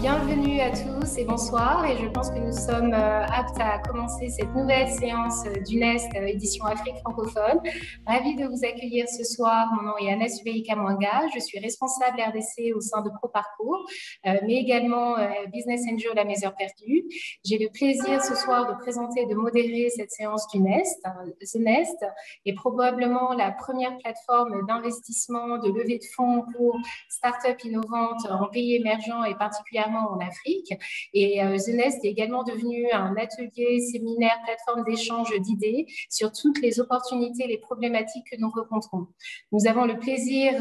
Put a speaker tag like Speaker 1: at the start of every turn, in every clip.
Speaker 1: Bienvenue à tous et bonsoir. Et je pense que nous sommes aptes à commencer cette nouvelle séance du NEST édition Afrique francophone. Ravie de vous accueillir ce soir. Mon nom est Anna Subeika Mwanga. Je suis responsable RDC au sein de ProParcours, mais également Business Angel à mes heures perdues. J'ai le plaisir ce soir de présenter et de modérer cette séance du NEST. The NEST est probablement la première plateforme d'investissement, de levée de fonds pour start-up innovantes en pays émergents et particulièrement en Afrique. Et The Nest est également devenu un atelier, séminaire, plateforme d'échange d'idées sur toutes les opportunités et les problématiques que nous rencontrons. Nous avons le plaisir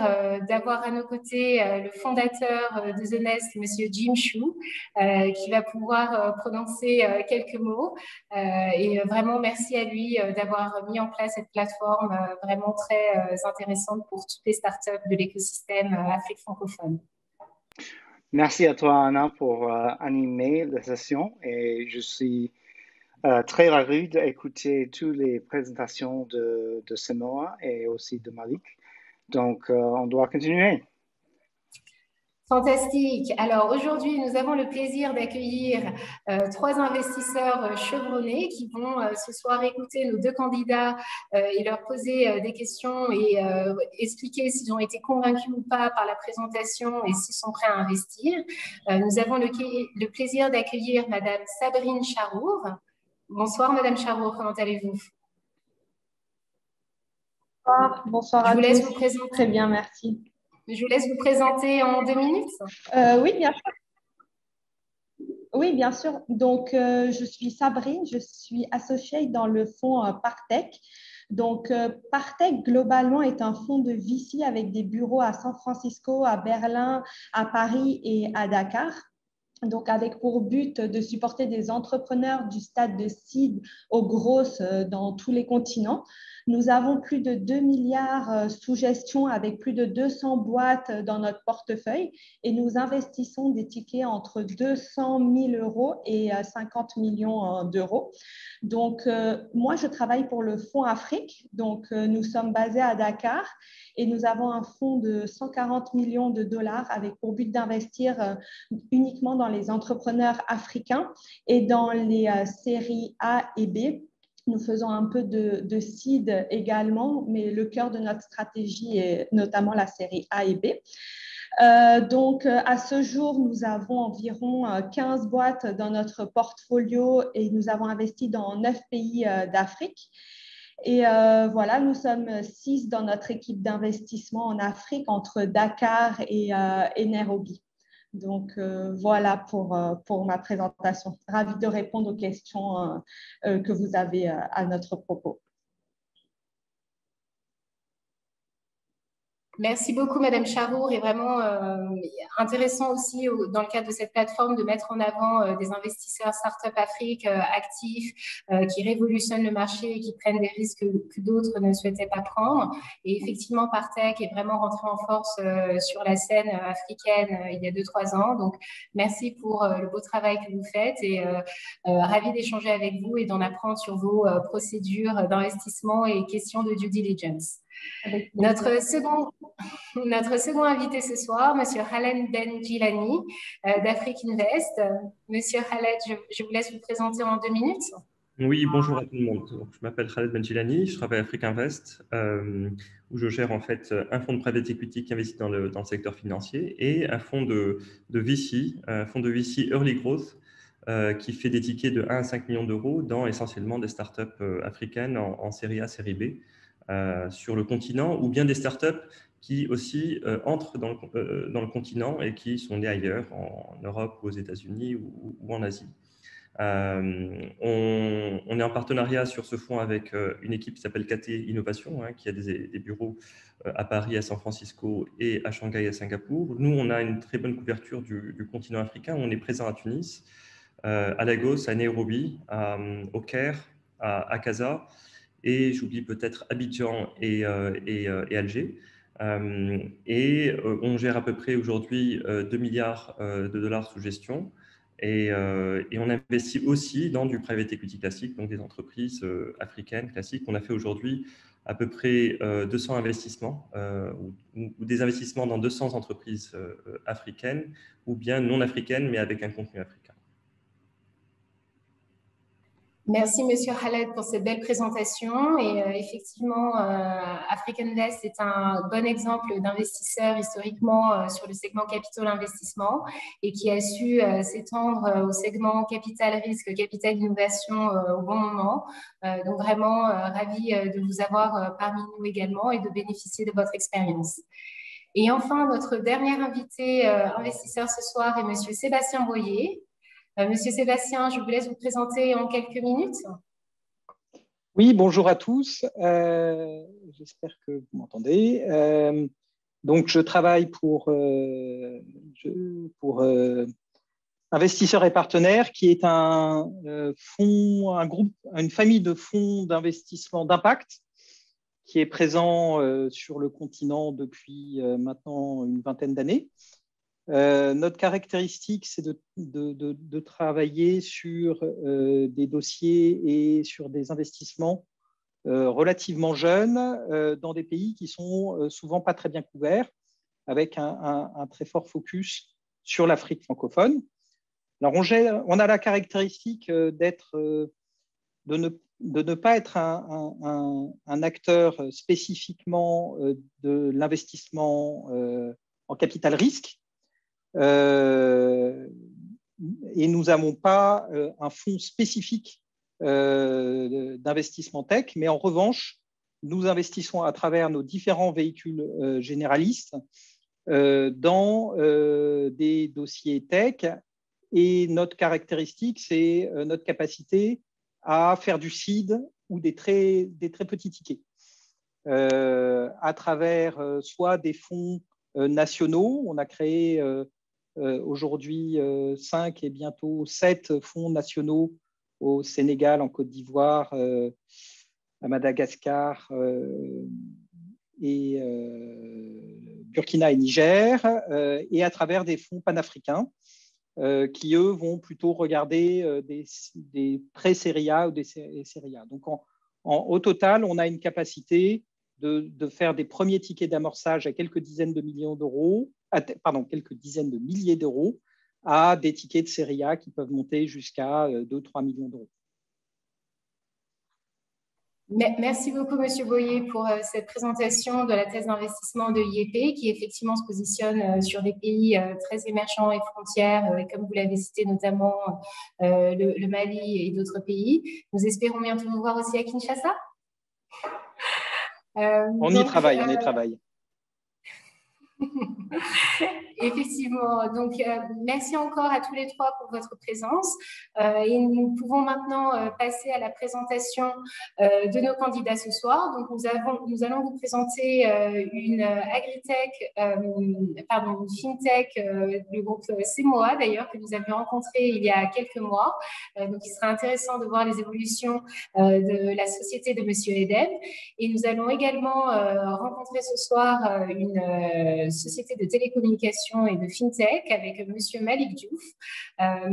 Speaker 1: d'avoir à nos côtés le fondateur de The Nest, Monsieur Jim Chu, qui va pouvoir prononcer quelques mots. Et vraiment, merci à lui d'avoir mis en place cette plateforme vraiment très intéressante pour toutes les startups de l'écosystème Afrique francophone.
Speaker 2: Merci à toi, Anna, pour animer la session et je suis très ravi d'écouter toutes les présentations de Samoa et aussi de Malik. Donc, on doit continuer.
Speaker 1: Fantastique. Alors aujourd'hui, nous avons le plaisir d'accueillir trois investisseurs chevronnés qui vont ce soir écouter nos deux candidats et leur poser des questions et expliquer s'ils ont été convaincus ou pas par la présentation et s'ils sont prêts à investir. Nous avons le plaisir d'accueillir Madame Sabrine Charour. Bonsoir Madame Charour, comment allez-vous?
Speaker 3: Bonsoir à tous.
Speaker 1: Je vous laisse vous présenter.
Speaker 3: Très bien, merci.
Speaker 1: Je vous laisse vous présenter en 2 minutes.
Speaker 3: Oui, bien sûr. Oui, bien sûr. Donc, je suis Sabrine, je suis associée dans le fonds Partech. Donc, Partech, globalement, est un fonds de VC avec des bureaux à San Francisco, à Berlin, à Paris et à Dakar. Donc, avec pour but de supporter des entrepreneurs du stade de seed aux grosses dans tous les continents. Nous avons plus de 2 milliards sous gestion avec plus de 200 boîtes dans notre portefeuille et nous investissons des tickets entre 200 000 euros et 50 millions d'euros. Donc, moi, je travaille pour le Fonds Afrique. Donc, nous sommes basés à Dakar et nous avons un fonds de 140 millions de dollars avec pour but d'investir uniquement dans les entrepreneurs africains et dans les séries A et B. Nous faisons un peu de seed également, mais le cœur de notre stratégie est notamment la série A et B. Donc, à ce jour, nous avons environ 15 boîtes dans notre portfolio et nous avons investi dans 9 pays d'Afrique. Et voilà, nous sommes 6 dans notre équipe d'investissement en Afrique entre Dakar et Nairobi. Donc, voilà pour ma présentation. Ravie de répondre aux questions que vous avez à notre propos.
Speaker 1: Merci beaucoup, Madame Charour. Et vraiment intéressant aussi, dans le cadre de cette plateforme, de mettre en avant des investisseurs Startup Afrique actifs qui révolutionnent le marché et qui prennent des risques que d'autres ne souhaitaient pas prendre. Et effectivement, Partech est vraiment rentré en force sur la scène africaine il y a 2-3 ans. Donc, merci pour le beau travail que vous faites et ravi d'échanger avec vous et d'en apprendre sur vos procédures d'investissement et questions de due diligence. Notre second invité ce soir, Monsieur Khaled Benjilani d'Afrique Invest. Monsieur Khaled, je vous laisse vous présenter en 2 minutes.
Speaker 4: Oui, bonjour à tout le monde. Donc, je m'appelle Khaled Benjilani, je travaille à Afrique Invest, où je gère en fait un fonds de private equity qui investit dans le secteur financier et un fonds de VC, un fonds de VC Early Growth, qui fait des tickets de 1 à 5 millions d'euros dans essentiellement des startups africaines en série A, série B. Sur le continent, ou bien des startups qui aussi entrent dans le continent et qui sont nées ailleurs, en Europe, aux États-Unis ou en Asie. On est en partenariat sur ce fonds avec une équipe qui s'appelle KT Innovation, qui a des bureaux à Paris, à San Francisco et à Shanghai et à Singapour. Nous, on a une très bonne couverture du continent africain. On est présent à Tunis, à Lagos, à Nairobi, au Caire, à Casa, et j'oublie peut-être Abidjan et Alger. On gère à peu près aujourd'hui 2 milliards de dollars sous gestion et on investit aussi dans du private equity classique, donc des entreprises africaines classiques. On a fait aujourd'hui à peu près 200 investissements ou des investissements dans 200 entreprises africaines ou bien non africaines, mais avec un contenu africain.
Speaker 1: Merci, Monsieur Khaled, pour cette belle présentation. Et effectivement, African Invest est un bon exemple d'investisseur historiquement sur le segment capital investissement et qui a su s'étendre au segment capital risque, capital innovation au bon moment. Donc vraiment, ravi de vous avoir parmi nous également et de bénéficier de votre expérience. Et enfin, notre dernier invité investisseur ce soir est Monsieur Sébastien Boyer. Monsieur Sébastien, je vous laisse vous présenter en quelques minutes.
Speaker 5: Oui, bonjour à tous. J'espère que vous m'entendez. Donc, je travaille pour Investisseurs et Partenaires, qui est un fonds, un groupe, une famille de fonds d'investissement d'impact qui est présent sur le continent depuis maintenant une vingtaine d'années. Notre caractéristique, c'est de travailler sur des dossiers et sur des investissements relativement jeunes dans des pays qui sont souvent pas très bien couverts, avec un très fort focus sur l'Afrique francophone. Alors, on a la caractéristique de ne pas être un acteur spécifiquement de l'investissement en capital risque. Et nous n'avons pas un fonds spécifique d'investissement tech, mais en revanche, nous investissons à travers nos différents véhicules généralistes dans des dossiers tech. Et notre caractéristique, c'est notre capacité à faire du seed ou des très petits tickets à travers soit des fonds nationaux. On a créé aujourd'hui 5 et bientôt 7 fonds nationaux au Sénégal, en Côte d'Ivoire, à Madagascar et Burkina et Niger, et à travers des fonds panafricains qui, eux, vont plutôt regarder des pré-série A ou des série A. Donc, au total, on a une capacité de faire des premiers tickets d'amorçage à quelques dizaines de millions d'euros, quelques dizaines de milliers d'euros, à des tickets de série A qui peuvent monter jusqu'à 2-3 millions d'euros.
Speaker 1: Merci beaucoup, Monsieur Boyer, pour cette présentation de la thèse d'investissement de IEP, qui effectivement se positionne sur des pays très émergents et frontières, comme vous l'avez cité, notamment le Mali et d'autres pays. Nous espérons bientôt vous voir aussi à Kinshasa.
Speaker 5: On y travaille.
Speaker 1: Effectivement. Donc, merci encore à tous les trois pour votre présence. Et nous pouvons maintenant passer à la présentation de nos candidats ce soir. Donc, nous allons vous présenter une agritech, une fintech, le groupe CEMOA d'ailleurs, que nous avions rencontré il y a quelques mois. Donc, il sera intéressant de voir les évolutions de la société de Monsieur Edem. Et nous allons également rencontrer ce soir une société de télécommunications et de fintech avec Monsieur Malik Diouf.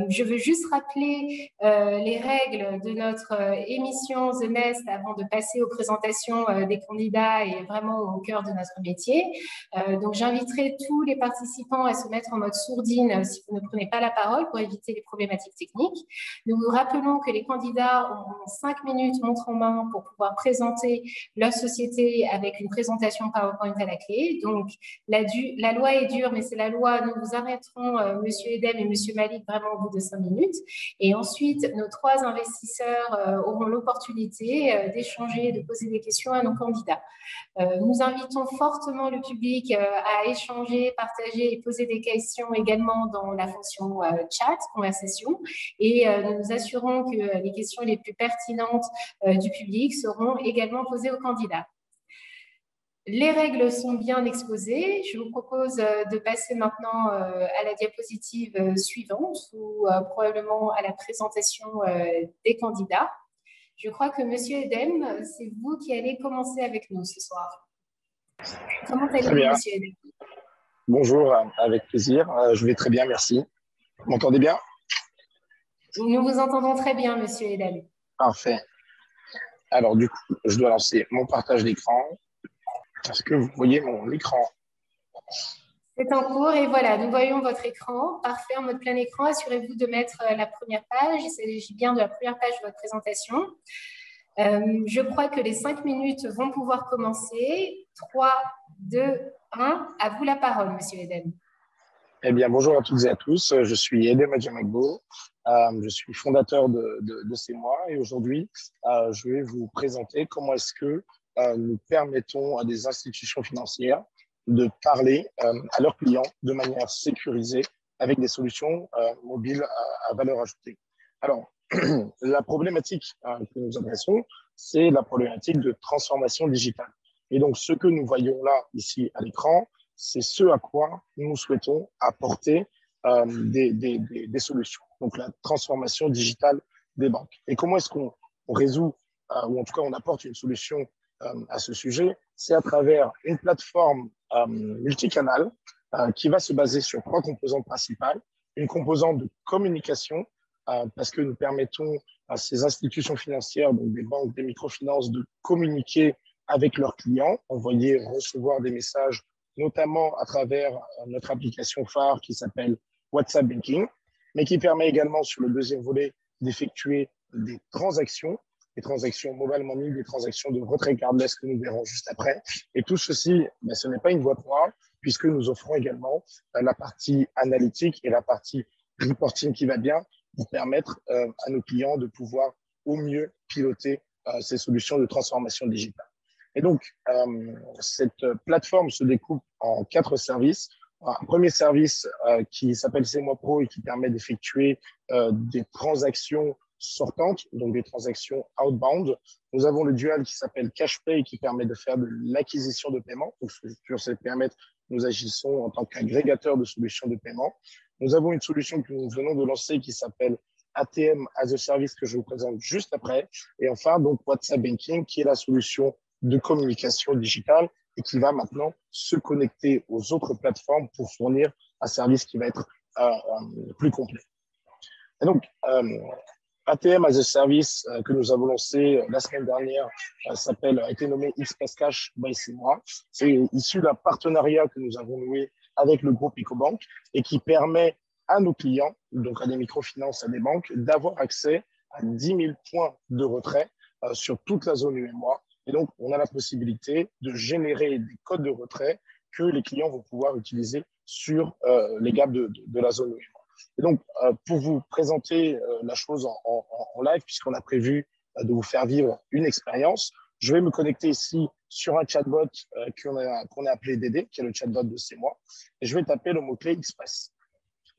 Speaker 1: Je veux juste rappeler les règles de notre émission The Nest avant de passer aux présentations des candidats et vraiment au cœur de notre métier. Donc, j'inviterai tous les participants à se mettre en mode sourdine si vous ne prenez pas la parole pour éviter les problématiques techniques. Nous vous rappelons que les candidats ont 5 minutes montre en main pour pouvoir présenter leur société avec une présentation PowerPoint à la clé. Donc, la loi est dure, mais c'est la loi. Nous vous arrêterons, Monsieur Edem et Monsieur Malik, vraiment au bout de 5 minutes. Et ensuite, nos 3 investisseurs auront l'opportunité d'échanger, de poser des questions à nos candidats. Nous invitons fortement le public à échanger, partager et poser des questions également dans la fonction chat, conversation. Et nous nous assurons que les questions les plus pertinentes du public seront également posées aux candidats. Les règles sont bien exposées. Je vous propose de passer maintenant à la diapositive suivante ou probablement à la présentation des candidats. Je crois que Monsieur Edem, c'est vous qui allez commencer avec nous ce soir. Comment allez-vous, Monsieur Edem?
Speaker 6: Bonjour, avec plaisir. Je vais très bien, merci. Vous m'entendez bien?
Speaker 1: Nous vous entendons très bien, Monsieur Edem.
Speaker 6: Parfait. Alors, du coup, je dois lancer mon partage d'écran. Est-ce que vous voyez mon écran?
Speaker 1: C'est en cours et voilà, nous voyons votre écran. Parfait, en mode plein écran. Assurez-vous de mettre la première page. Il s'agit bien de la première page de votre présentation. Je crois que les 5 minutes vont pouvoir commencer. 3, 2, 1. À vous la parole, Monsieur Eden.
Speaker 6: Eh bien, bonjour à toutes et à tous. Je suis Eden Madjamagbo. Je suis fondateur de CEMOA et aujourd'hui, je vais vous présenter comment est-ce que nous permettons à des institutions financières de parler à leurs clients de manière sécurisée avec des solutions mobiles à valeur ajoutée. Alors, la problématique que nous adressons, c'est la problématique de transformation digitale. Et donc, ce que nous voyons là, ici à l'écran, c'est ce à quoi nous souhaitons apporter des solutions. Donc, la transformation digitale des banques. Et comment est-ce qu'on résout, ou en tout cas on apporte une solution à ce sujet? C'est à travers une plateforme multicanale qui va se baser sur 3 composantes principales. Une composante de communication, parce que nous permettons à ces institutions financières, donc des banques, des microfinances, de communiquer avec leurs clients, envoyer, recevoir des messages, notamment à travers notre application phare qui s'appelle WhatsApp Banking, mais qui permet également, sur le deuxième volet, d'effectuer des transactions mobile money, des transactions de retrait cardless que nous verrons juste après. Et tout ceci, ce n'est pas une boîte noire, puisque nous offrons également la partie analytique et la partie reporting qui va bien pour permettre à nos clients de pouvoir au mieux piloter ces solutions de transformation digitale. Et donc, cette plateforme se découpe en 4 services. Un premier service qui s'appelle CEMOA Pro et qui permet d'effectuer des transactions sortantes, donc des transactions outbound. Nous avons le dual qui s'appelle CashPay qui permet de faire de l'acquisition de paiement. Donc, sur cette périmètre, nous agissons en tant qu'agrégateur de solutions de paiement. Nous avons une solution que nous venons de lancer qui s'appelle ATM as a Service que je vous présente juste après. Et enfin, donc WhatsApp Banking qui est la solution de communication digitale et qui va maintenant se connecter aux autres plateformes pour fournir un service qui va être plus complet. Et donc, ATM as a Service que nous avons lancé la semaine dernière a été nommé Express Cash by CEMOA. C'est issu d'un partenariat que nous avons noué avec le groupe Ecobank et qui permet à nos clients, donc à des microfinances, à des banques, d'avoir accès à 10 000 points de retrait sur toute la zone UMOA. Et donc, on a la possibilité de générer des codes de retrait que les clients vont pouvoir utiliser sur les gaps de la zone UMOA. Et donc, pour vous présenter la chose en live, puisqu'on a prévu de vous faire vivre une expérience, je vais me connecter ici sur un chatbot qu'on a appelé Dédé, qui est le chatbot de CEMOA, et je vais taper le mot-clé Express.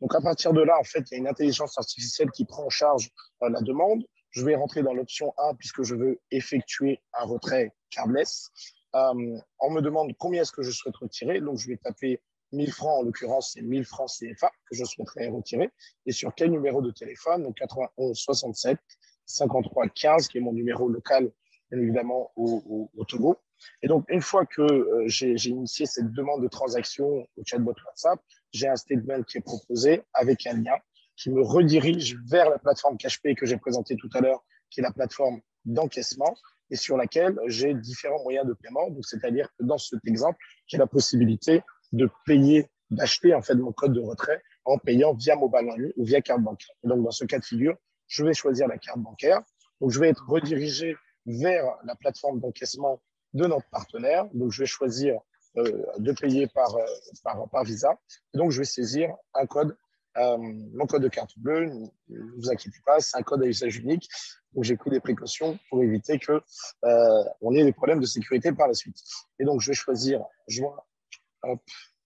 Speaker 6: Donc, à partir de là, en fait, il y a une intelligence artificielle qui prend en charge la demande. Je vais rentrer dans l'option 1 puisque je veux effectuer un retrait cardless. On me demande combien est-ce que je souhaite retirer. Donc, je vais taper 1000 francs, en l'occurrence, c'est 1000 francs CFA que je souhaiterais retirer. Et sur quel numéro de téléphone? Donc, 91 67 53 15, qui est mon numéro local, bien évidemment, au Togo. Et donc, une fois que j'ai initié cette demande de transaction au chatbot WhatsApp, j'ai un statement qui est proposé avec un lien qui me redirige vers la plateforme CashPay que j'ai présentée tout à l'heure, qui est la plateforme d'encaissement et sur laquelle j'ai différents moyens de paiement. Donc, c'est-à-dire que dans cet exemple, j'ai la possibilité de payer, d'acheter en fait mon code de retrait en payant via mobile money ou via carte bancaire. Et donc, dans ce cas de figure, je vais choisir la carte bancaire. Donc, je vais être redirigé vers la plateforme d'encaissement de notre partenaire. Donc, je vais choisir de payer par Visa. Et donc, je vais saisir un code, mon code de carte bleue. Ne vous inquiétez pas, c'est un code à usage unique. Donc, j'ai pris des précautions pour éviter qu'on ait des problèmes de sécurité par la suite. Et donc, je vais choisir juin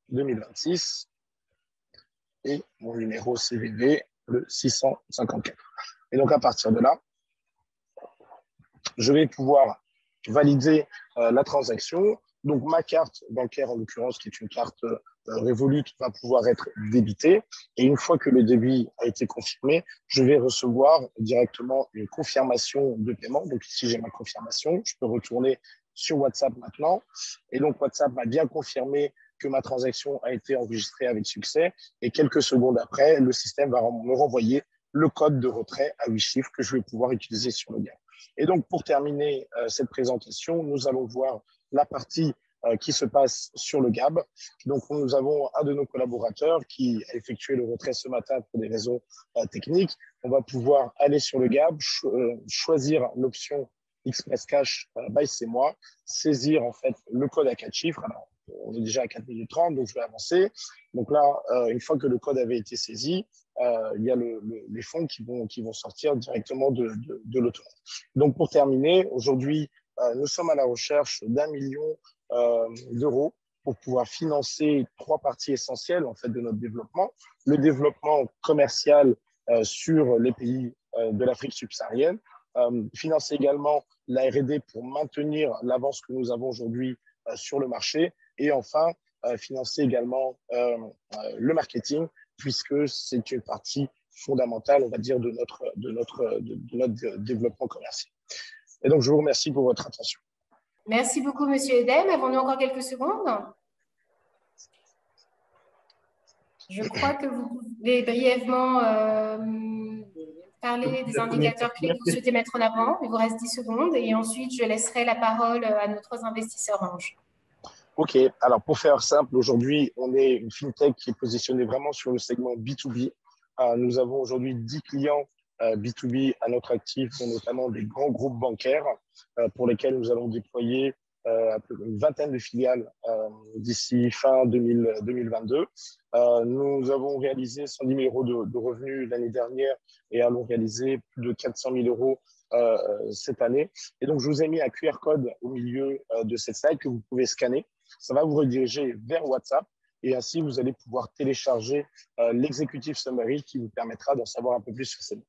Speaker 6: 2026 et mon numéro CVV, le 654. Et donc, à partir de là, je vais pouvoir valider la transaction. Donc, ma carte bancaire, en l'occurrence, qui est une carte Revolut, va pouvoir être débitée. Et une fois que le débit a été confirmé, je vais recevoir directement une confirmation de paiement. Donc, ici, j'ai ma confirmation. Je peux retourner sur WhatsApp maintenant. Et donc, WhatsApp m'a bien confirmé que ma transaction a été enregistrée avec succès. Et quelques secondes après, le système va me renvoyer le code de retrait à 8 chiffres que je vais pouvoir utiliser sur le gain. Et donc, pour terminer cette présentation, nous allons voir la partie qui se passe sur le GAB. Donc, nous avons un de nos collaborateurs qui a effectué le retrait ce matin pour des raisons techniques. On va pouvoir aller sur le GAB, choisir l'option Express Cash by C'est moi, saisir en fait le code à 4 chiffres. Alors, on est déjà à 4 minutes 30, donc je vais avancer. Donc là, une fois que le code avait été saisi, il y a les fonds qui vont sortir directement de l'autonomate. Donc, pour terminer, aujourd'hui, nous sommes à la recherche d'1 million d'euros pour pouvoir financer 3 parties essentielles en fait, de notre développement. Le développement commercial sur les pays de l'Afrique subsaharienne, financer également la R&D pour maintenir l'avance que nous avons aujourd'hui sur le marché et enfin financer également le marketing puisque c'est une partie fondamentale, on va dire, de notre développement commercial. Et donc, je vous remercie pour votre attention.
Speaker 1: Merci beaucoup, Monsieur Edem. Avons-nous encore quelques secondes? Je crois que vous pouvez brièvement parler des indicateurs clés que vous souhaitez mettre en avant. Il vous reste 10 secondes et ensuite, je laisserai la parole à nos 3 investisseurs anges.
Speaker 6: OK. Alors, pour faire simple, aujourd'hui, on est une fintech qui est positionnée vraiment sur le segment B2B. Nous avons aujourd'hui 10 clients B2B à notre actif, dont notamment des grands groupes bancaires pour lesquels nous allons déployer une vingtaine de filiales d'ici fin 2022. Nous avons réalisé 110 000 euros de revenus l'année dernière et allons réaliser plus de 400 000 euros cette année. Et donc, je vous ai mis un QR code au milieu de cette slide que vous pouvez scanner. Ça va vous rediriger vers WhatsApp et ainsi, vous allez pouvoir télécharger l'executive summary qui vous permettra d'en savoir un peu plus sur cette.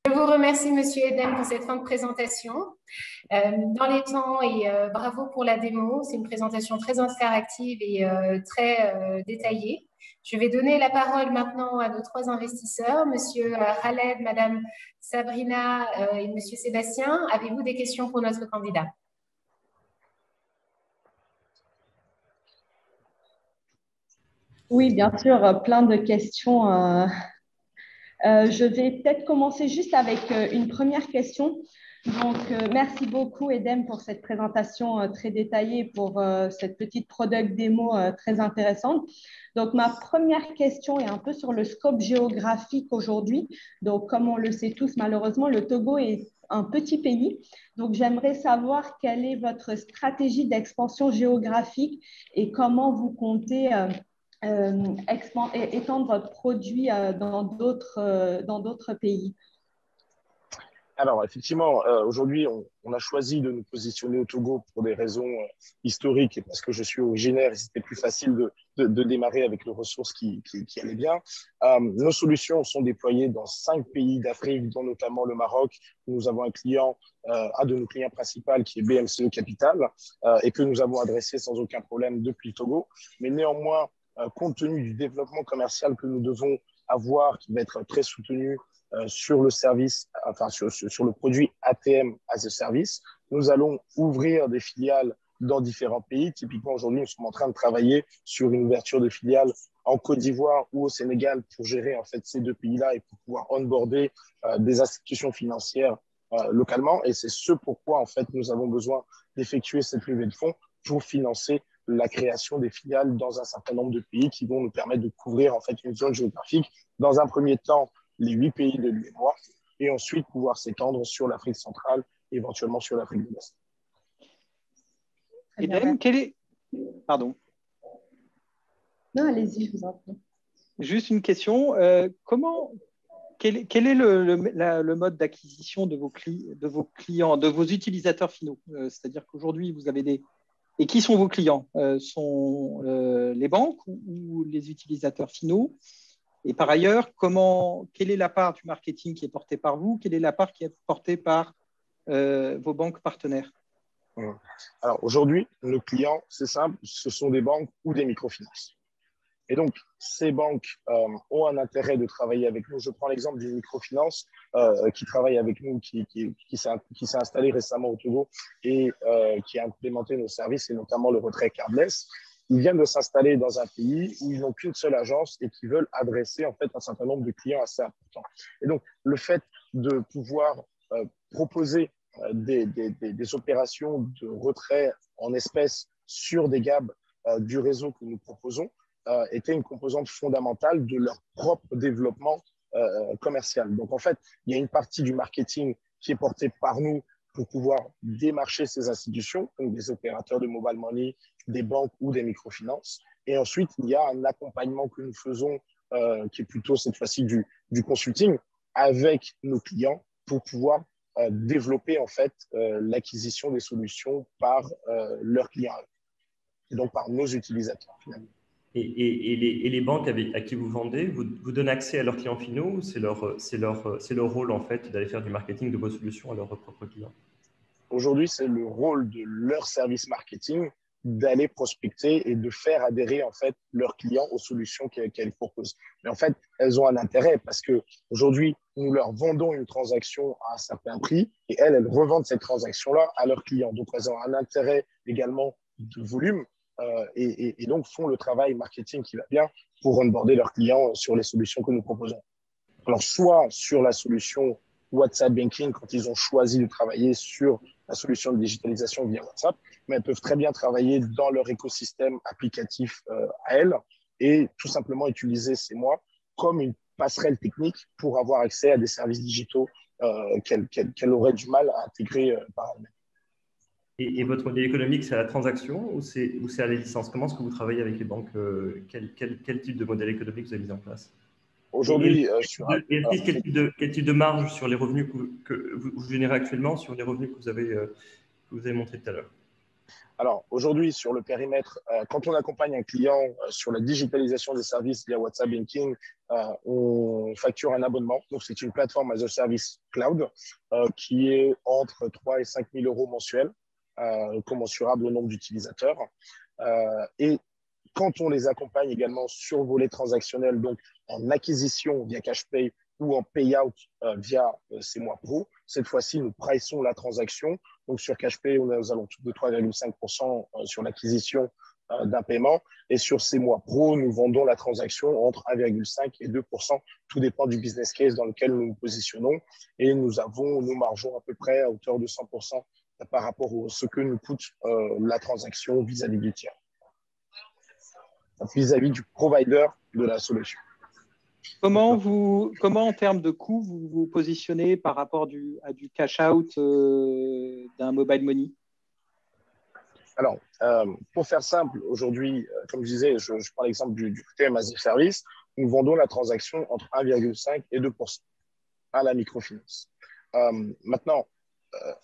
Speaker 1: Je vous remercie, Monsieur Edem, pour cette fin de présentation. Dans les temps et bravo pour la démo. C'est une présentation très interactive et très détaillée. Je vais donner la parole maintenant à nos 3 investisseurs, Monsieur Khaled, Madame Sabrina et Monsieur Sébastien. Avez-vous des questions pour notre candidat?
Speaker 3: Oui, bien sûr, plein de questions. Je vais peut-être commencer juste avec une première question. Donc, merci beaucoup, Edem, pour cette présentation très détaillée, pour cette petite product démo très intéressante. Donc, ma première question est un peu sur le scope géographique aujourd'hui. Donc, comme on le sait tous, malheureusement, le Togo est un petit pays. Donc, j'aimerais savoir quelle est votre stratégie d'expansion géographique et comment vous comptez étendre votre produit dans d'autres pays.
Speaker 6: Alors, effectivement, aujourd'hui, on a choisi de nous positionner au Togo pour des raisons historiques et parce que je suis originaire et c'était plus facile de démarrer avec les ressources qui allaient bien. Nos solutions sont déployées dans 5 pays d'Afrique, dont notamment le Maroc. Nous avons un de nos clients principaux qui est BMCE Capital et que nous avons adressé sans aucun problème depuis le Togo. Mais néanmoins, compte tenu du développement commercial que nous devons avoir, qui va être très soutenu sur le service, enfin sur le produit ATM as a service, nous allons ouvrir des filiales dans différents pays. Typiquement, aujourd'hui, nous sommes en train de travailler sur une ouverture de filiales en Côte d'Ivoire ou au Sénégal pour gérer en fait ces 2 pays-là et pour pouvoir onboarder des institutions financières localement. Et c'est ce pourquoi en fait nous avons besoin d'effectuer cette levée de fonds pour financer la création des filiales dans un certain nombre de pays qui vont nous permettre de couvrir en fait une zone géographique. Dans un premier temps, les 8 pays de l'UEMOA et ensuite pouvoir s'étendre sur l'Afrique centrale, éventuellement sur l'Afrique de l'Est.
Speaker 5: Edem, Pardon.
Speaker 3: Non, allez-y, je vous en prie.
Speaker 5: Juste une question. Quel est le mode d'acquisition de vos clients, de vos utilisateurs finaux? C'est-à-dire qu'aujourd'hui, vous avez des... Et qui sont vos clients? Sont les banques ou les utilisateurs finaux? Et par ailleurs, quelle est la part du marketing qui est portée par vous? Quelle est la part qui est portée par vos banques partenaires?
Speaker 6: Alors aujourd'hui, nos clients, c'est simple, ce sont des banques ou des microfinances. Et donc, ces banques ont un intérêt de travailler avec nous. Je prends l'exemple d'une microfinance qui travaille avec nous, qui s'est installée récemment au Togo et qui a implémenté nos services et notamment le retrait cardless. ils viennent de s'installer dans un pays où ils n'ont qu'une seule agence et qui veulent adresser en fait un certain nombre de clients assez importants. Et donc, le fait de pouvoir proposer des opérations de retrait en espèces sur des GAB du réseau que nous proposons était une composante fondamentale de leur propre développement commercial. Donc, en fait, il y a une partie du marketing qui est portée par nous pour pouvoir démarcher ces institutions, comme des opérateurs de mobile money, des banques ou des microfinances. Et ensuite, il y a un accompagnement que nous faisons qui est plutôt cette fois-ci du consulting avec nos clients pour pouvoir développer en fait l'acquisition des solutions par leurs clients et donc par nos utilisateurs finalement.
Speaker 4: Et les banques à qui vous vendez, vous donnez accès à leurs clients finaux ou c'est leur rôle en fait d'aller faire du marketing de vos solutions à leurs propres clients?
Speaker 6: Aujourd'hui, c'est le rôle de leur service marketing d'aller prospecter et de faire adhérer en fait leurs clients aux solutions qu'elles proposent. Mais en fait, elles ont un intérêt parce que aujourd'hui, nous leur vendons une transaction à un certain prix et elles revendent cette transaction-là à leurs clients. Donc, elles ont un intérêt également de volume et donc font le travail marketing qui va bien pour onboarder leurs clients sur les solutions que nous proposons. Alors, soit sur la solution WhatsApp Banking, quand ils ont choisi de travailler sur la solution de digitalisation via WhatsApp, mais elles peuvent très bien travailler dans leur écosystème applicatif à elles et tout simplement utiliser ces mois comme une passerelle technique pour avoir accès à des services digitaux qu'elles auraient du mal à intégrer par elles-mêmes.
Speaker 4: Et votre modèle économique, c'est à la transaction ou c'est à la licence? Comment est-ce que vous travaillez avec les banques? Quel type de modèle économique vous avez mis en place?
Speaker 6: Aujourd'hui,
Speaker 4: quel type de marge sur les revenus que vous générez actuellement sur les revenus que vous avez montré tout à l'heure?
Speaker 6: Alors, aujourd'hui, sur le périmètre, quand on accompagne un client sur la digitalisation des services via WhatsApp Banking, on facture un abonnement. Donc, c'est une plateforme as a service cloud qui est entre 3 et 5 000 euros mensuels, commensurable au nombre d'utilisateurs. Et quand on les accompagne également sur volet transactionnel, donc en acquisition via CashPay ou en payout via ces mois pro, cette fois-ci, nous priçons la transaction. Donc, sur CashPay, on est aux alentours de 3,5% sur l'acquisition d'un paiement. Et sur ces mois pro, nous vendons la transaction entre 1,5 et 2%. Tout dépend du business case dans lequel nous nous positionnons. Et nous margeons à peu près à hauteur de 100% par rapport à ce que nous coûte la transaction vis-à-vis du tiers, vis-à-vis du provider de la solution.
Speaker 5: Comment en termes de coût, vous vous positionnez par rapport à du cash-out d'un mobile money?
Speaker 6: Alors, pour faire simple, aujourd'hui, comme je disais, je prends l'exemple du TM as a service, nous vendons la transaction entre 1,5 et 2% à la microfinance. Maintenant,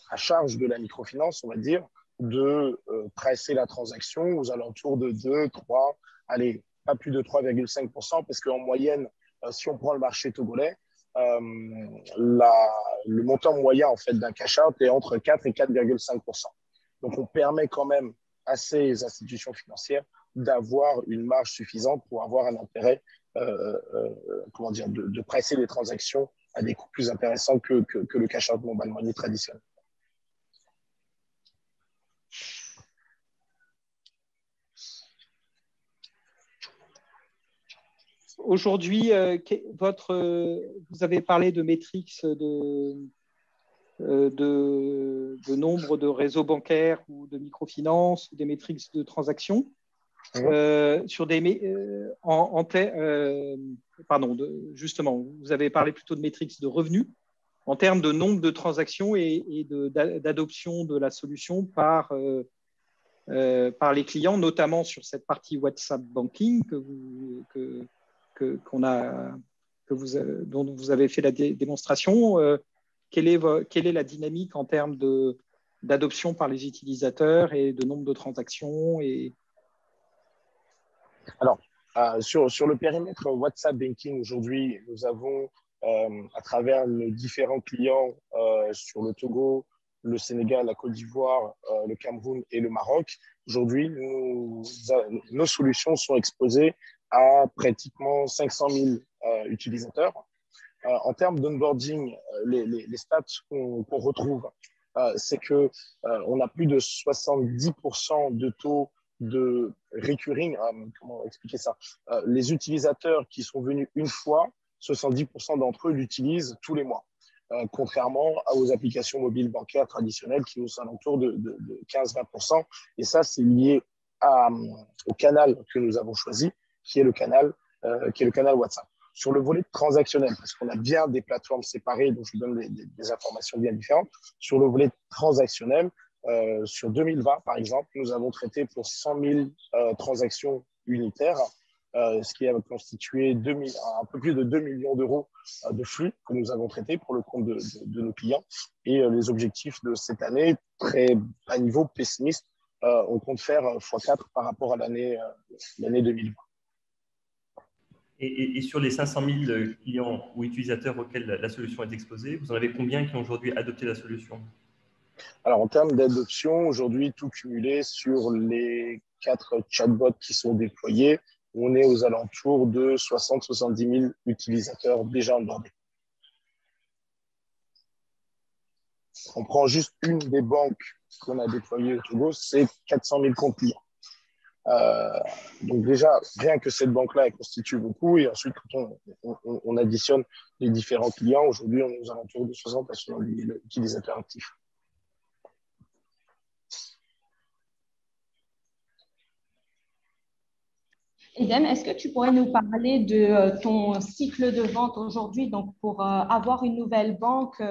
Speaker 6: à charge de la microfinance, on va dire, de pricer la transaction aux alentours de 2, 3, allez, pas plus de 3,5%, parce qu'en moyenne, si on prend le marché togolais, le montant moyen en fait, d'un cash-out est entre 4 et 4,5%. Donc, on permet quand même à ces institutions financières d'avoir une marge suffisante pour avoir un intérêt de pricer les transactions à des coûts plus intéressants que le cash-out mobile money traditionnel.
Speaker 5: Aujourd'hui, vous avez parlé de métriques de nombre de réseaux bancaires ou de microfinance ou des métriques de transactions. Justement, vous avez parlé plutôt de métriques de revenus en termes de nombre de transactions et d'adoption de la solution par les clients, notamment sur cette partie WhatsApp Banking dont vous avez fait la démonstration. Quelle est la dynamique en termes d'adoption par les utilisateurs et de nombre de transactions
Speaker 6: Alors, sur le périmètre WhatsApp Banking, aujourd'hui, nous avons, à travers nos différents clients sur le Togo, le Sénégal, la Côte d'Ivoire, le Cameroun et le Maroc, aujourd'hui, nos solutions sont exposées à pratiquement 500 000 utilisateurs. En termes d'onboarding, les stats qu'on retrouve, c'est qu'on a plus de 70% de taux de recurring, comment expliquer ça, les utilisateurs qui sont venus une fois, 70% d'entre eux l'utilisent tous les mois. Contrairement aux applications mobiles bancaires traditionnelles qui nous sont alentour de 15-20%. Et ça, c'est lié au canal que nous avons choisi, qui est le canal WhatsApp. Sur le volet transactionnel, parce qu'on a bien des plateformes séparées, donc je vous donne des informations bien différentes. Sur le volet transactionnel, sur 2020, par exemple, nous avons traité pour 100 000 transactions unitaires, ce qui a constitué un peu plus de 2 millions d'euros de flux que nous avons traités pour le compte de nos clients. Et les objectifs de cette année, très à niveau pessimiste, on compte faire x4 par rapport à l'année 2020.
Speaker 4: Et sur les 500 000 clients ou utilisateurs auxquels la solution est exposée, vous en avez combien qui ont aujourd'hui adopté la solution?
Speaker 6: Alors, en termes d'adoption, aujourd'hui, tout cumulé sur les 4 chatbots qui sont déployés, on est aux alentours de 60-70 000 utilisateurs déjà onboardés. On prend juste une des banques qu'on a déployées au Togo, c'est 400 000 comptes clients. Donc déjà, rien que cette banque-là, elle constitue beaucoup. Et ensuite, quand on additionne les différents clients, aujourd'hui, on est aux alentours de 60 à 70 000 utilisateurs actifs.
Speaker 3: Eden, est-ce que tu pourrais nous parler de ton cycle de vente aujourd'hui? Donc, pour avoir une nouvelle banque,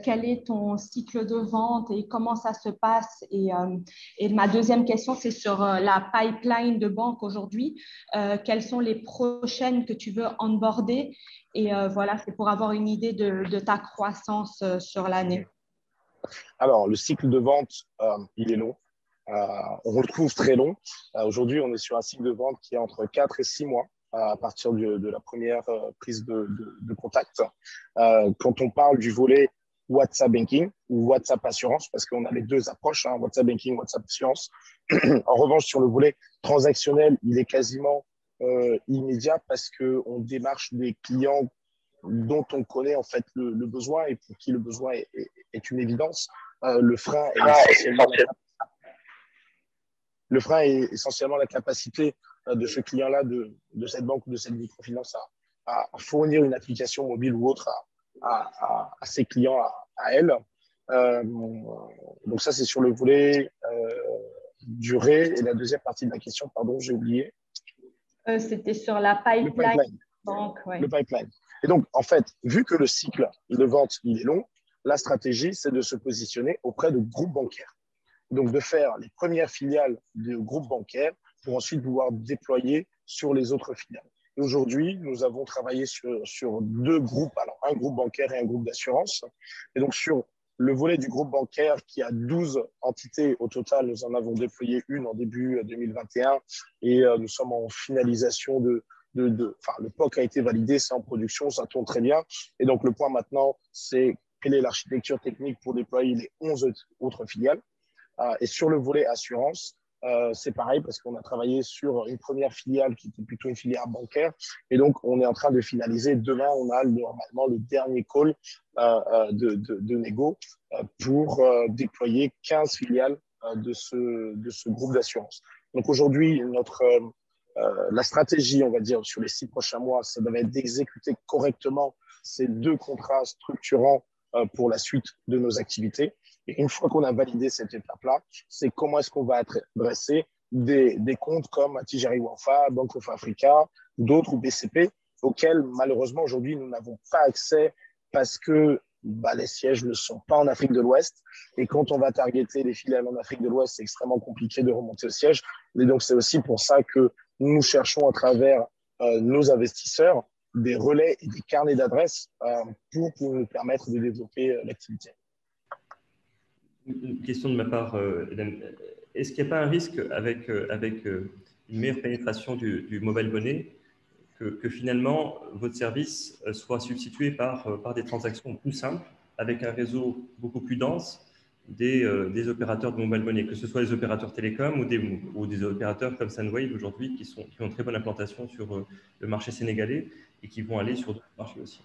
Speaker 3: quel est ton cycle de vente et comment ça se passe? Et ma deuxième question, c'est sur la pipeline de banque aujourd'hui. Quelles sont les prochaines que tu veux onboarder? Et voilà, c'est pour avoir une idée de ta croissance sur l'année.
Speaker 6: Alors, le cycle de vente, il est long. On le trouve très long. Aujourd'hui, on est sur un cycle de vente qui est entre 4 et 6 mois à partir de la première prise de contact. Quand on parle du volet WhatsApp Banking ou WhatsApp Assurance, parce qu'on a les deux approches, hein, WhatsApp Banking, WhatsApp Assurance. En revanche, sur le volet transactionnel, il est quasiment immédiat parce qu'on démarche des clients dont on connaît en fait le besoin et pour qui le besoin est une évidence. Le frein est essentiellement la capacité de ce client-là, de cette banque ou de cette microfinance à fournir une application mobile ou autre à ses clients, à elle. Donc ça, c'est sur le volet durée. Et la deuxième partie de la question, pardon, j'ai oublié.
Speaker 3: C'était sur la pipeline.
Speaker 6: Le pipeline. Et donc, en fait, vu que le cycle de vente, il est long, la stratégie, c'est de se positionner auprès de groupes bancaires. Donc, de faire les premières filiales de groupes bancaires pour ensuite pouvoir déployer sur les autres filiales. Et aujourd'hui, nous avons travaillé sur 2 groupes, alors un groupe bancaire et un groupe d'assurance. Et donc, sur le volet du groupe bancaire qui a 12 entités au total, nous en avons déployé une en début 2021 et nous sommes en finalisation le POC a été validé, c'est en production, ça tourne très bien. Et donc, le point maintenant, c'est quelle est l'architecture technique pour déployer les 11 autres filiales. Et sur le volet assurance, c'est pareil parce qu'on a travaillé sur une première filiale qui était plutôt une filière bancaire. Et donc, on est en train de finaliser. Demain, on a normalement le dernier call de négo pour déployer 15 filiales de ce groupe d'assurance. Donc, aujourd'hui, la stratégie, on va dire, sur les 6 prochains mois, ça va être d'exécuter correctement ces 2 contrats structurants pour la suite de nos activités. Et une fois qu'on a validé cette étape-là, c'est comment est-ce qu'on va adresser des comptes comme Tijari Wafa, Bank of Africa, d'autres ou BCP, auxquels malheureusement aujourd'hui nous n'avons pas accès parce que les sièges ne sont pas en Afrique de l'Ouest. Et quand on va targeter les filiales en Afrique de l'Ouest, c'est extrêmement compliqué de remonter au siège. Et donc c'est aussi pour ça que nous cherchons à travers nos investisseurs des relais et des carnets d'adresses pour nous permettre de développer l'activité.
Speaker 4: Une question de ma part, Hélène. Est-ce qu'il n'y a pas un risque avec une meilleure pénétration du mobile money que finalement votre service soit substitué par des transactions plus simples avec un réseau beaucoup plus dense des opérateurs de mobile money, que ce soit les opérateurs télécoms ou des opérateurs comme Sunwave aujourd'hui qui ont une très bonne implantation sur le marché sénégalais et qui vont aller sur d'autres marchés aussi?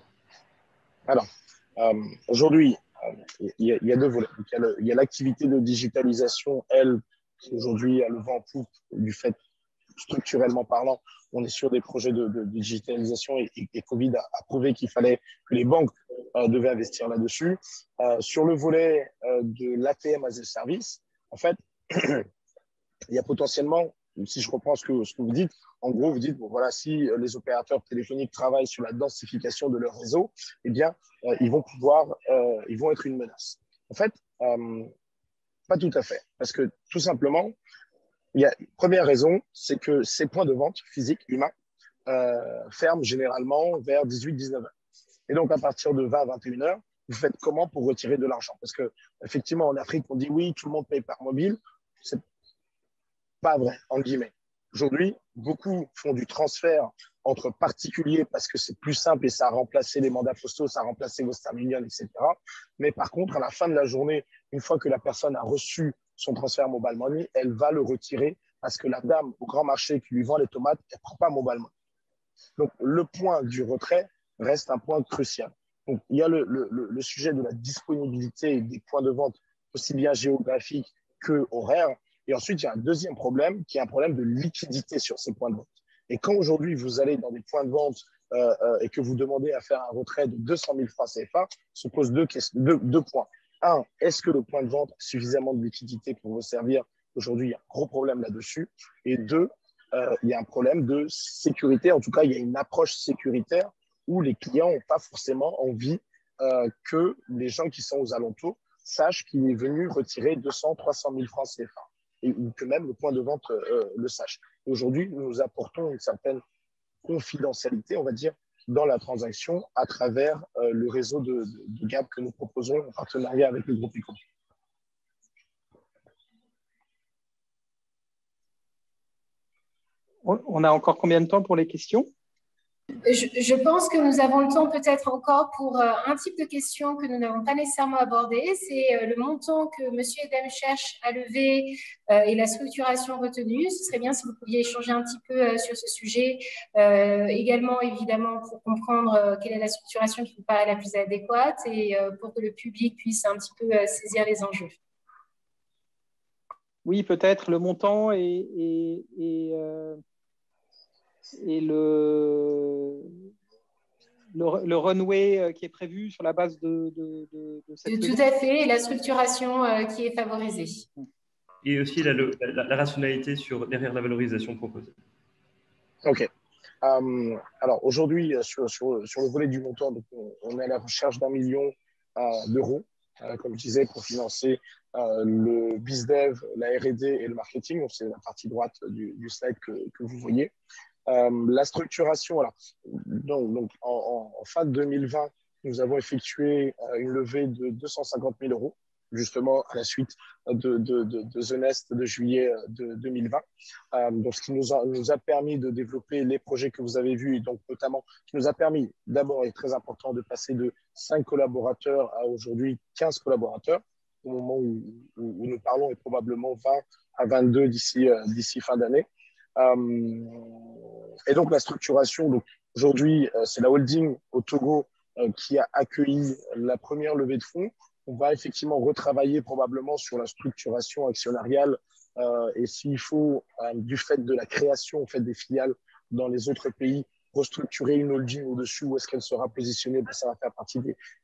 Speaker 6: Alors, aujourd'hui, il y a 2 volets. Il y a l'activité de digitalisation, elle, qui aujourd'hui a le vent en poupe du fait, structurellement parlant, on est sur des projets de digitalisation et Covid a prouvé qu'il fallait que les banques devaient investir là-dessus. Sur le volet de l'ATM as a service, en fait, il y a potentiellement, si je reprends ce que vous dites, en gros, vous dites, bon, voilà, si les opérateurs téléphoniques travaillent sur la densification de leur réseau, eh bien, ils vont être une menace. En fait, pas tout à fait. Parce que, tout simplement, il y a une première raison, c'est que ces points de vente physiques, humains, ferment généralement vers 18-19 heures. Et donc, à partir de 20-21 heures, vous faites comment pour retirer de l'argent? Parce que, effectivement, en Afrique, on dit oui, tout le monde paye par mobile. C'est pas vrai, en guillemets. Aujourd'hui, beaucoup font du transfert entre particuliers parce que c'est plus simple et ça a remplacé les mandats postaux, ça a remplacé Western Union, etc. Mais par contre, à la fin de la journée, une fois que la personne a reçu son transfert mobile money, elle va le retirer parce que la dame au grand marché qui lui vend les tomates, elle ne prend pas mobile money. Donc, le point du retrait reste un point crucial. Donc, il y a le sujet de la disponibilité des points de vente, aussi bien géographiques que horaires. Et ensuite, il y a un deuxième problème qui est un problème de liquidité sur ces points de vente. Et quand aujourd'hui, vous allez dans des points de vente et que vous demandez à faire un retrait de 200 000 francs CFA, se posent deux points. Un, est-ce que le point de vente a suffisamment de liquidité pour vous servir? Aujourd'hui, il y a un gros problème là-dessus. Et deux, il y a un problème de sécurité. En tout cas, il y a une approche sécuritaire où les clients n'ont pas forcément envie que les gens qui sont aux alentours sachent qu'il est venu retirer 200-300 000 francs CFA. Et que même le point de vente le sache. Aujourd'hui, nous apportons une certaine confidentialité, on va dire, dans la transaction à travers le réseau de Gap que nous proposons en partenariat avec le groupe ICO.
Speaker 5: On a encore combien de temps pour les questions?
Speaker 1: Je pense que nous avons le temps peut-être encore pour un type de question que nous n'avons pas nécessairement abordé. C'est le montant que M. Edem cherche à lever et la structuration retenue. Ce serait bien si vous pouviez échanger un petit peu sur ce sujet. Également, évidemment, pour comprendre quelle est la structuration qui vous paraît la plus adéquate et pour que le public puisse un petit peu saisir les enjeux.
Speaker 5: Oui, peut-être le montant et le runway qui est prévu sur la base de cette
Speaker 1: Tout à fait, et la structuration qui est favorisée.
Speaker 4: Et aussi la rationalité derrière la valorisation proposée.
Speaker 6: OK. Alors aujourd'hui, sur le volet du montant, donc, on est à la recherche d'1 million d'euros, comme je disais, pour financer le BizDev, la R&D et le marketing. Donc, c'est la partie droite du slide que vous voyez. La structuration, alors, donc en fin 2020, nous avons effectué une levée de 250 000 euros, justement à la suite de The Nest de juillet 2020. Donc, ce qui nous a permis de développer les projets que vous avez vus, et donc notamment, qui nous a permis d'abord, et très important, de passer de 5 collaborateurs à aujourd'hui 15 collaborateurs, au moment où nous parlons, et probablement 20 à 22 d'ici fin d'année. Et donc, la structuration, donc aujourd'hui, c'est la holding au Togo qui a accueilli la première levée de fonds. On va effectivement retravailler probablement sur la structuration actionnariale et s'il faut, du fait de la création en fait, des filiales dans les autres pays, restructurer une holding au-dessus, où est-ce qu'elle sera positionnée, ben, ça va faire partie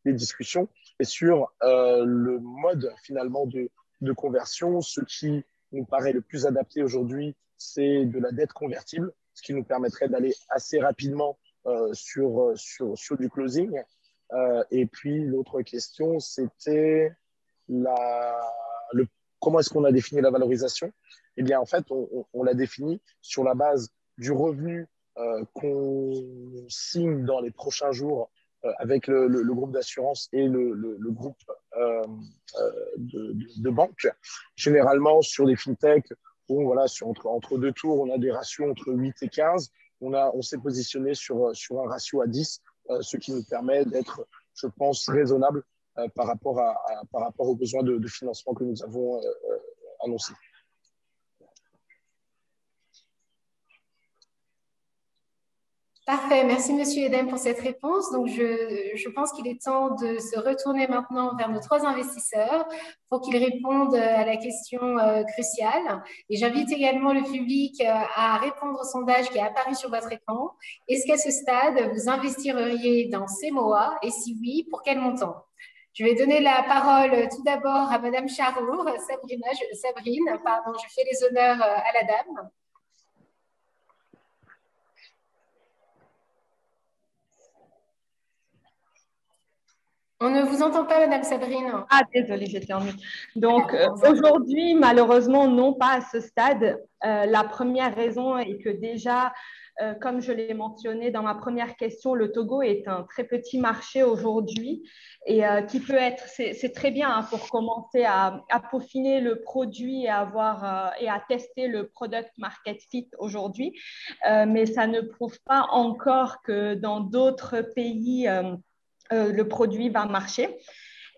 Speaker 6: des discussions. Et sur le mode finalement de conversion, ce qui nous paraît le plus adapté aujourd'hui, c'est de la dette convertible, ce qui nous permettrait d'aller assez rapidement sur du closing. Et puis, l'autre question, c'était comment est-ce qu'on a défini la valorisation? Eh bien, en fait, on l'a défini sur la base du revenu qu'on signe dans les prochains jours avec le groupe d'assurance et le groupe de banque. Généralement, sur les fintechs, bon, voilà, entre deux tours, on a des ratios entre 8 et 15. On s'est positionné sur un ratio à 10, ce qui nous permet d'être, je pense, raisonnable par rapport aux besoins de financement que nous avons annoncés.
Speaker 1: Parfait, merci Monsieur Edem pour cette réponse. Donc, je pense qu'il est temps de se retourner maintenant vers nos trois investisseurs pour qu'ils répondent à la question cruciale. Et j'invite également le public à répondre au sondage qui est apparu sur votre écran. Est-ce qu'à ce stade, vous investiriez dans CMOA? Et si oui, pour quel montant? Je vais donner la parole tout d'abord à Madame Charour. Sabrine, pardon, je fais les honneurs à la dame. On ne vous entend pas, Madame Sabrine.
Speaker 3: Ah, désolée, j'étais en mute. Donc, aujourd'hui, malheureusement, non, pas à ce stade. La première raison est que déjà, comme je l'ai mentionné dans ma première question, le Togo est un très petit marché aujourd'hui et qui peut être, c'est très bien hein, pour commencer à peaufiner le produit et à tester le product market fit aujourd'hui, mais ça ne prouve pas encore que dans d'autres pays, le produit va marcher.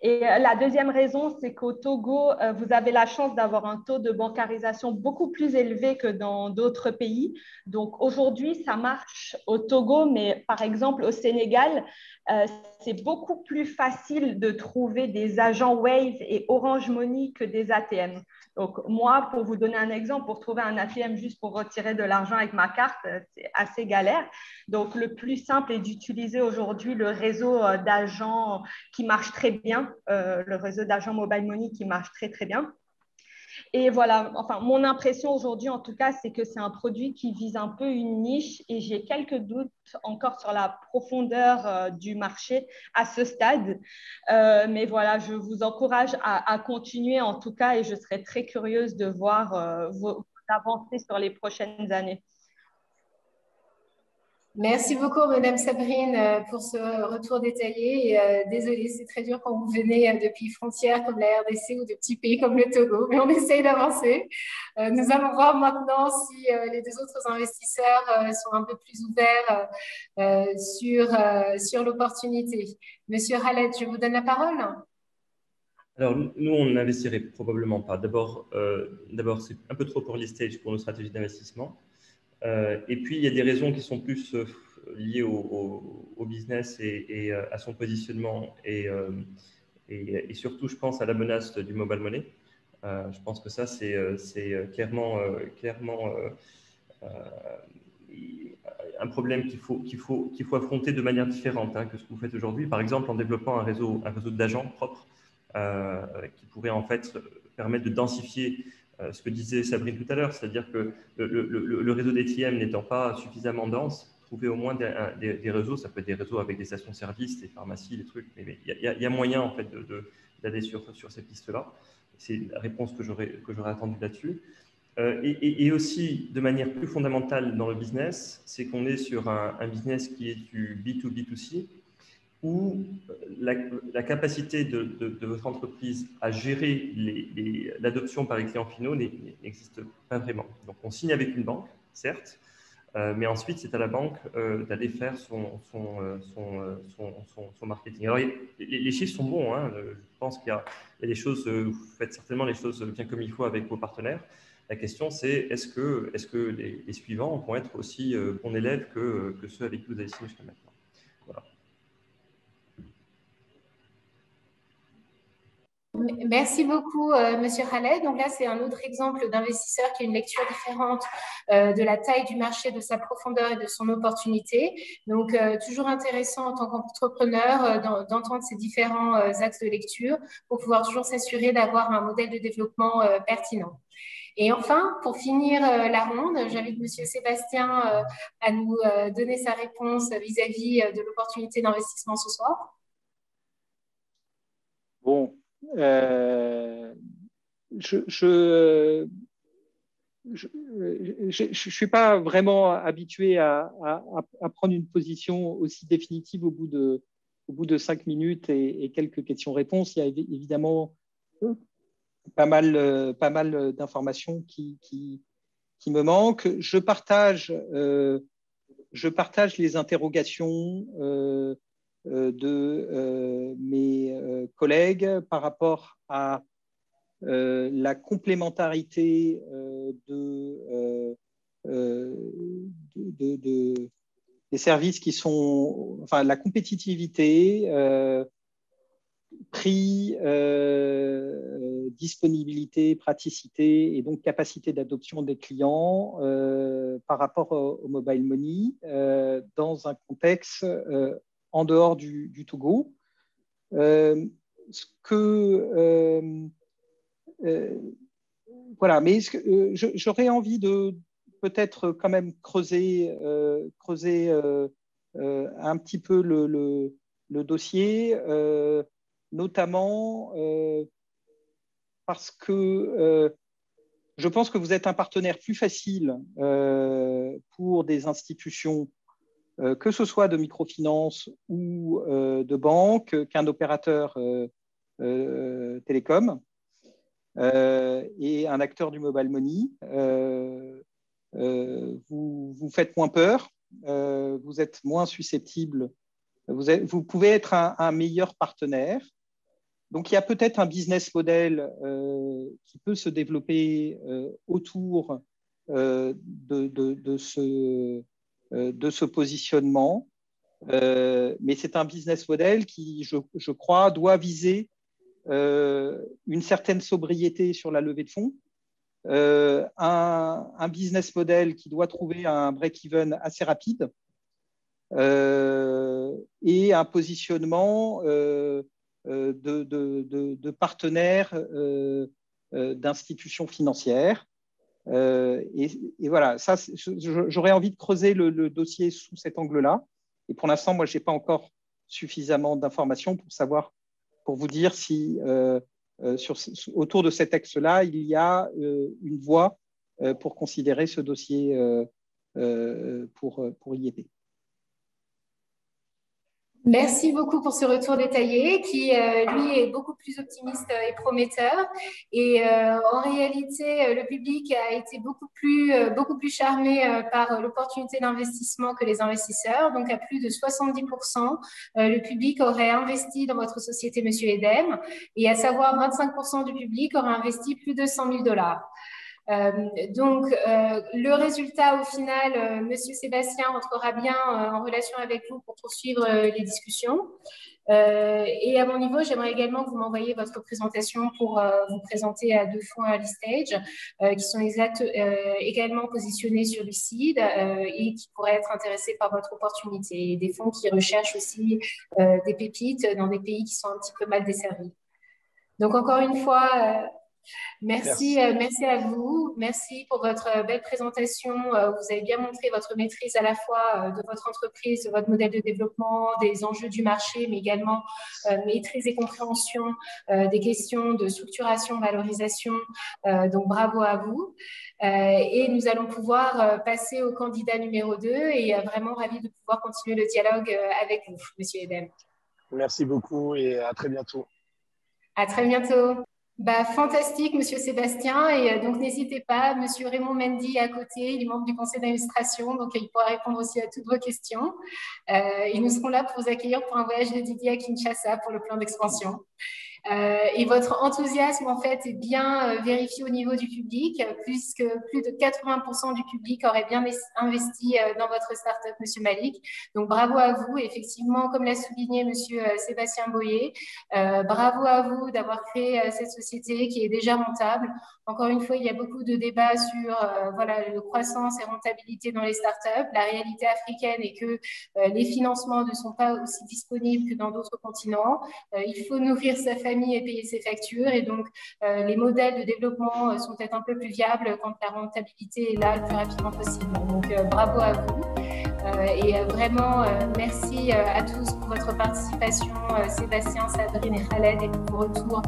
Speaker 3: Et la deuxième raison, c'est qu'au Togo, vous avez la chance d'avoir un taux de bancarisation beaucoup plus élevé que dans d'autres pays. Donc aujourd'hui, ça marche au Togo, mais par exemple au Sénégal, c'est beaucoup plus facile de trouver des agents Wave et Orange Money que des ATM. Donc moi, pour vous donner un exemple, pour trouver un ATM juste pour retirer de l'argent avec ma carte, c'est assez galère. Donc le plus simple est d'utiliser aujourd'hui le réseau d'agents qui marche très bien, le réseau d'agents Mobile Money qui marche très, très bien. Et voilà, enfin, mon impression aujourd'hui, en tout cas, c'est que c'est un produit qui vise un peu une niche et j'ai quelques doutes encore sur la profondeur du marché à ce stade. Mais voilà, je vous encourage à continuer en tout cas et je serais très curieuse de voir vos avancées sur les prochaines années.
Speaker 1: Merci beaucoup, Madame Sabrine, pour ce retour détaillé. Désolée, c'est très dur quand vous venez depuis frontières comme la RDC ou de petits pays comme le Togo, mais on essaye d'avancer. Nous allons voir maintenant si les deux autres investisseurs sont un peu plus ouverts sur l'opportunité. Monsieur Khaled, je vous donne la parole.
Speaker 4: Alors, nous, on n'investirait probablement pas. D'abord, c'est un peu trop early stage pour nos stratégies d'investissement. Et puis, il y a des raisons qui sont plus liées au business et à son positionnement et surtout, je pense à la menace du mobile money. Je pense que ça, c'est clairement un problème qu'il faut affronter de manière différente hein, que ce que vous faites aujourd'hui. Par exemple, en développant un réseau d'agents propres qui pourrait en fait permettre de densifier ce que disait Sabrine tout à l'heure, c'est-à-dire que le réseau d'ATM n'étant pas suffisamment dense, trouver au moins des réseaux, ça peut être des réseaux avec des stations-service, des pharmacies, des trucs, mais il y a moyen en fait d'aller sur ces pistes-là. C'est la réponse que j'aurais attendue là-dessus. Et aussi, de manière plus fondamentale dans le business, c'est qu'on est sur un business qui est du B2B2C, où la capacité de votre entreprise à gérer l'adoption par les clients finaux n'existe pas vraiment. Donc, on signe avec une banque, certes, mais ensuite, c'est à la banque d'aller faire son marketing. Alors, les chiffres sont bons. Hein, je pense qu'il y a des choses, vous faites certainement les choses bien comme il faut avec vos partenaires. La question, c'est est-ce que les suivants vont être aussi bons élèves que ceux avec qui vous avez signé jusqu'à maintenant. Voilà.
Speaker 1: Merci beaucoup, Monsieur Khaled. Donc là, c'est un autre exemple d'investisseur qui a une lecture différente de la taille du marché, de sa profondeur et de son opportunité. Donc, toujours intéressant en tant qu'entrepreneur d'entendre ces différents axes de lecture pour pouvoir toujours s'assurer d'avoir un modèle de développement pertinent. Et enfin, pour finir la ronde, j'invite Monsieur Sébastien à nous donner sa réponse vis-à-vis de l'opportunité d'investissement ce soir.
Speaker 5: Bon, je suis pas vraiment habitué à prendre une position aussi définitive au bout de 5 minutes et quelques questions-réponses. Il y a évidemment pas mal d'informations qui me manquent. Je partage les interrogations de mes collègues par rapport à la complémentarité services qui sont, enfin, la compétitivité, prix, disponibilité, praticité et donc capacité d'adoption des clients par rapport au mobile money dans un contexte en dehors du to-go. Voilà, mais j'aurais envie de peut-être quand même creuser un petit peu le dossier, notamment parce que je pense que vous êtes un partenaire plus facile pour des institutions, que ce soit de microfinance ou de banque, qu'un opérateur télécom et un acteur du mobile money. Vous faites moins peur, vous êtes moins susceptible, vous pouvez être un meilleur partenaire. Donc, il y a peut-être un business model qui peut se développer autour de ce positionnement. Mais c'est un business model qui, je crois, doit viser une certaine sobriété sur la levée de fonds, un business model qui doit trouver un break-even assez rapide et un positionnement de partenaires d'institutions financières. Et voilà, ça, j'aurais envie de creuser le dossier sous cet angle-là. Et pour l'instant, moi, je n'ai pas encore suffisamment d'informations pour vous dire si autour de cet axe-là, il y a une voie pour considérer ce dossier pour IEP.
Speaker 1: Merci beaucoup pour ce retour détaillé qui, lui, est beaucoup plus optimiste et prometteur. Et en réalité, le public a été beaucoup plus charmé par l'opportunité d'investissement que les investisseurs. Donc, à plus de 70%, le public aurait investi dans votre société, Monsieur Edem, et à savoir 25% du public aurait investi plus de 100 000 $. Donc, le résultat, au final, Monsieur Sébastien entrera bien en relation avec vous pour poursuivre les discussions. Et à mon niveau, j'aimerais également que vous m'envoyiez votre présentation pour vous présenter à 2 fonds early stage qui sont également positionnés sur le seed et qui pourraient être intéressés par votre opportunité. Et des fonds qui recherchent aussi des pépites dans des pays qui sont un petit peu mal desservis. Donc, encore une fois, merci à vous. Merci pour votre belle présentation. Vous avez bien montré votre maîtrise à la fois de votre entreprise, de votre modèle de développement, des enjeux du marché, mais également maîtrise et compréhension des questions de structuration, valorisation. Donc, bravo à vous. Et nous allons pouvoir passer au candidat numéro 2 et vraiment ravi de pouvoir continuer le dialogue avec vous, Monsieur Edem.
Speaker 6: Merci beaucoup et à très bientôt.
Speaker 1: À très bientôt. Bah, fantastique, Monsieur Sébastien. Et donc, n'hésitez pas, Monsieur Raymond Mendy est à côté, il est membre du conseil d'administration, donc il pourra répondre aussi à toutes vos questions. Et nous serons là pour vous accueillir pour un voyage de Didier à Kinshasa pour le plan d'expansion. Et votre enthousiasme, en fait, est bien vérifié au niveau du public, puisque plus de 80% du public aurait bien investi dans votre start-up, Monsieur Malik. Donc, bravo à vous. Et effectivement, comme l'a souligné Monsieur Sébastien Boyer, bravo à vous d'avoir créé cette société qui est déjà rentable. Encore une fois, il y a beaucoup de débats sur voilà, la croissance et rentabilité dans les startups. La réalité africaine est que les financements ne sont pas aussi disponibles que dans d'autres continents. Il faut nourrir sa famille et payer ses factures. Et donc, les modèles de développement sont peut-être un peu plus viables quand la rentabilité est là le plus rapidement possible. Donc, bravo à vous. Et vraiment, merci à tous pour votre participation, Sébastien, Sabrine et Khaled, et pour vos retours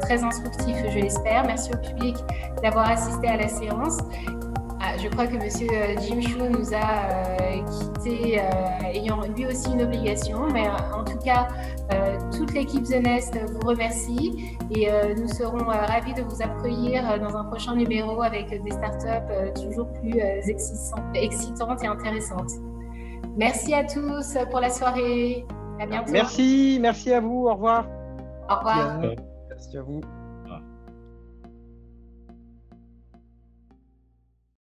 Speaker 1: très instructifs, je l'espère. Merci au public d'avoir assisté à la séance. Je crois que Monsieur Jim Chou nous a quittés, ayant lui aussi une obligation. Mais en tout cas, toute l'équipe The Nest vous remercie et nous serons ravis de vous accueillir dans un prochain numéro avec des startups toujours plus excitantes et intéressantes. Merci à tous pour la soirée. À bientôt.
Speaker 5: Merci à vous. Au revoir.
Speaker 1: Au revoir.
Speaker 7: Merci à vous.